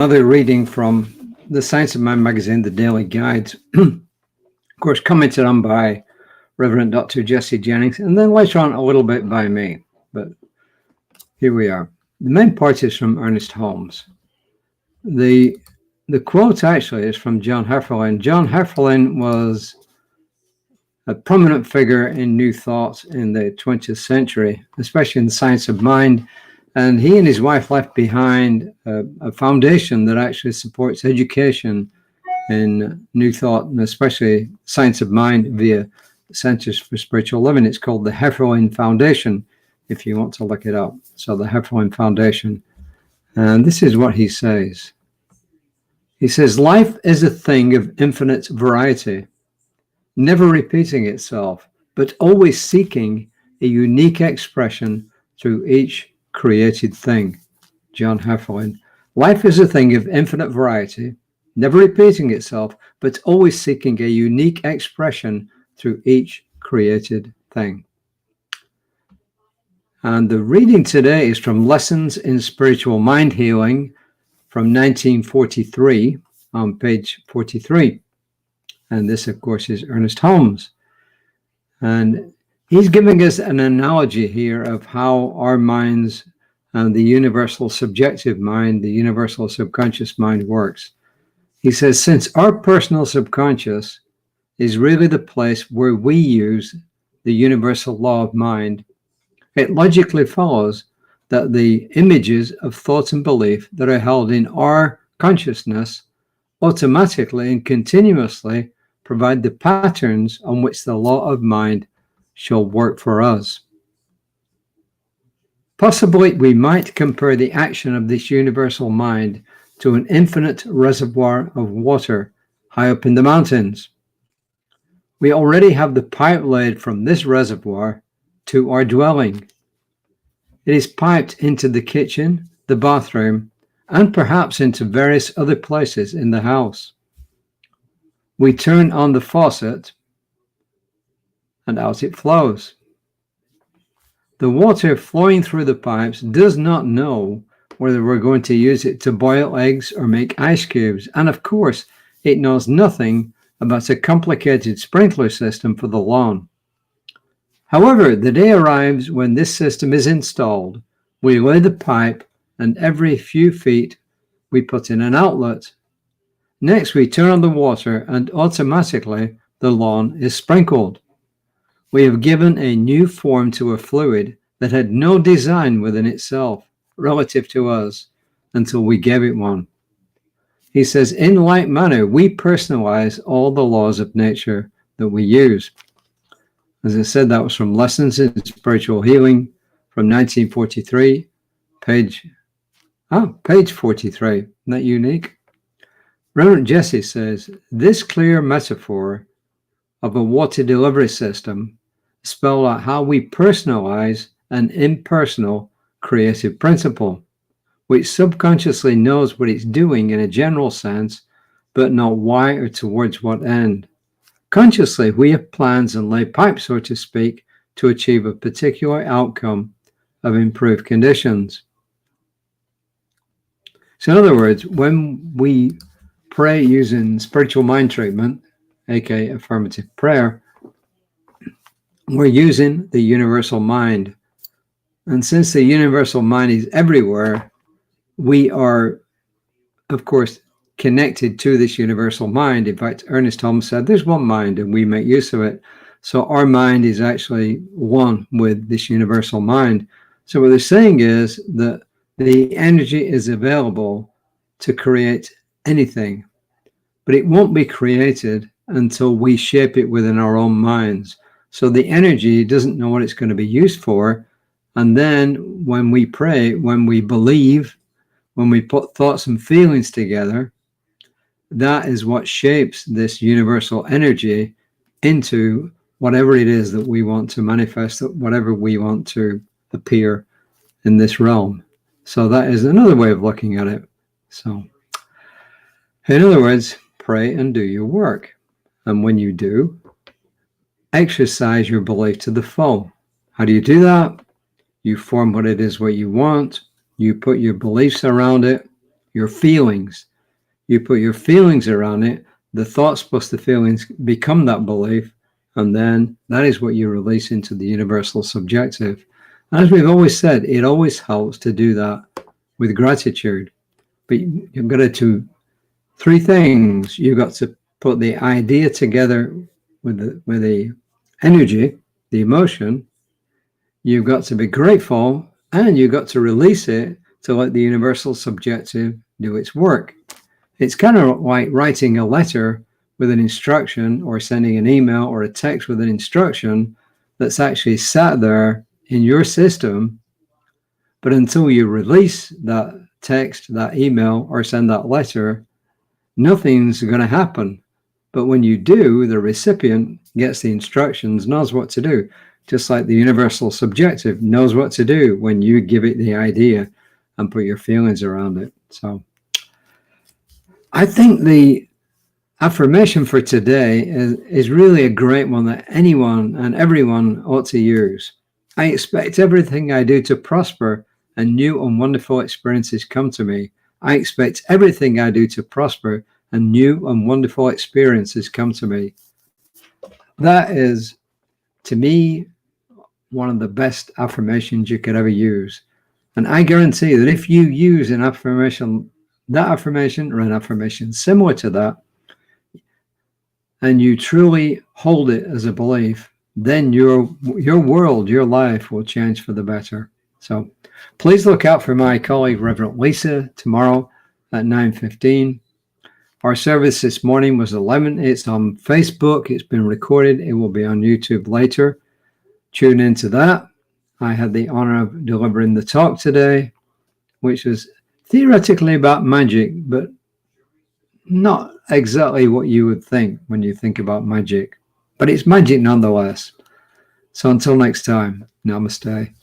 Another reading from the Science of Mind magazine, the Daily Guides, of course, commented on by Reverend Dr. Jesse Jennings, and then later on a little bit by me. But here we are. The main part is from Ernest Holmes. The quote actually is from John Hefferlin. John Hefferlin was a prominent figure in New Thought in the 20th century, especially in the science of mind. And he and his wife left behind a foundation that actually supports education in New Thought, and especially science of mind via Centers for Spiritual Living. It's called the Hefferlin Foundation, if you want to look it up. So the Hefferlin Foundation. And this is what he says. He says, life is a thing of infinite variety, never repeating itself, but always seeking a unique expression through each created thing. John Hefferlin. Life is a thing of infinite variety, never repeating itself, but always seeking a unique expression through each created thing. And the reading today is from Lessons in Spiritual Mind Healing from 1943 on page 43. And this, of course, is Ernest Holmes. And he's giving us an analogy here of how our minds and the universal subjective mind, the universal subconscious mind works. He says, since our personal subconscious is really the place where we use the universal law of mind, it logically follows that the images of thought and belief that are held in our consciousness automatically and continuously provide the patterns on which the law of mind shall work for us. Possibly we might compare the action of this universal mind to an infinite reservoir of water high up in the mountains. We already have the pipe laid from this reservoir to our dwelling. It is piped into the kitchen, the bathroom, and perhaps into various other places in the house. We turn on the faucet, and out it flows. The water flowing through the pipes does not know whether we're going to use it to boil eggs or make ice cubes. And of course, it knows nothing about a complicated sprinkler system for the lawn. However, the day arrives when this system is installed. We lay the pipe, and every few feet we put in an outlet. Next, we turn on the water, and automatically the lawn is sprinkled. We have given a new form to a fluid that had no design within itself relative to us until we gave it one. He says, in like manner, we personalize all the laws of nature that we use. As I said, that was from Lessons in Spiritual Healing from 1943, page 43. Isn't that unique? Reverend Jesse says, this clear metaphor of a water delivery system spell out how we personalize an impersonal creative principle, which subconsciously knows what it's doing in a general sense, but not why or towards what end. Consciously, we have plans and lay pipes, so to speak, to achieve a particular outcome of improved conditions. So in other words, when we pray using spiritual mind treatment, aka affirmative prayer, we're using the universal mind. And since the universal mind is everywhere, we are, of course, connected to this universal mind. In fact, Ernest Holmes said there's one mind and we make use of it. So our mind is actually one with this universal mind. So what they're saying is that the energy is available to create anything, but it won't be created until we shape it within our own minds. So the energy doesn't know what it's going to be used for. And then when we pray, when we believe, when we put thoughts and feelings together, that is what shapes this universal energy into whatever it is that we want to manifest, whatever we want to appear in this realm. So that is another way of looking at it. So in other words, pray and do your work. And when you do, exercise your belief to the full. How do you do that? You form what it is what you want. You put your beliefs around it. your feelings. You put your feelings around it, the thoughts plus the feelings become that belief, and then that is what you release into the universal subjective. And as we've always said, it always helps to do that with gratitude. But you've got to do three things. You've got to put the idea together with the energy, the emotion. You've got to be grateful, and you've got to release it to let the universal subjective do its work. It's kind of like writing a letter with an instruction, or sending an email or a text with an instruction that's actually sat there in your system. But until you release that text, that email, or send that letter, nothing's going to happen. But when you do, the recipient gets the instructions, knows what to do, just like the universal subjective knows what to do when you give it the idea and put your feelings around it. So I think the affirmation for today is really a great one that anyone and everyone ought to use. I expect everything I do to prosper, and new and wonderful experiences come to me. I expect everything I do to prosper, and new and wonderful experiences come to me. That is, to me, one of the best affirmations you could ever use. And I guarantee that if you use an affirmation, that affirmation or an affirmation similar to that, and you truly hold it as a belief, then your world, your life will change for the better. So please look out for my colleague, Reverend Lisa, tomorrow at 9:15. Our service this morning was 11. It's on Facebook. It's been recorded. It will be on YouTube later. Tune into that. I had the honor of delivering the talk today, which was theoretically about magic, but not exactly what you would think when you think about magic. But it's magic nonetheless. So until next time, namaste.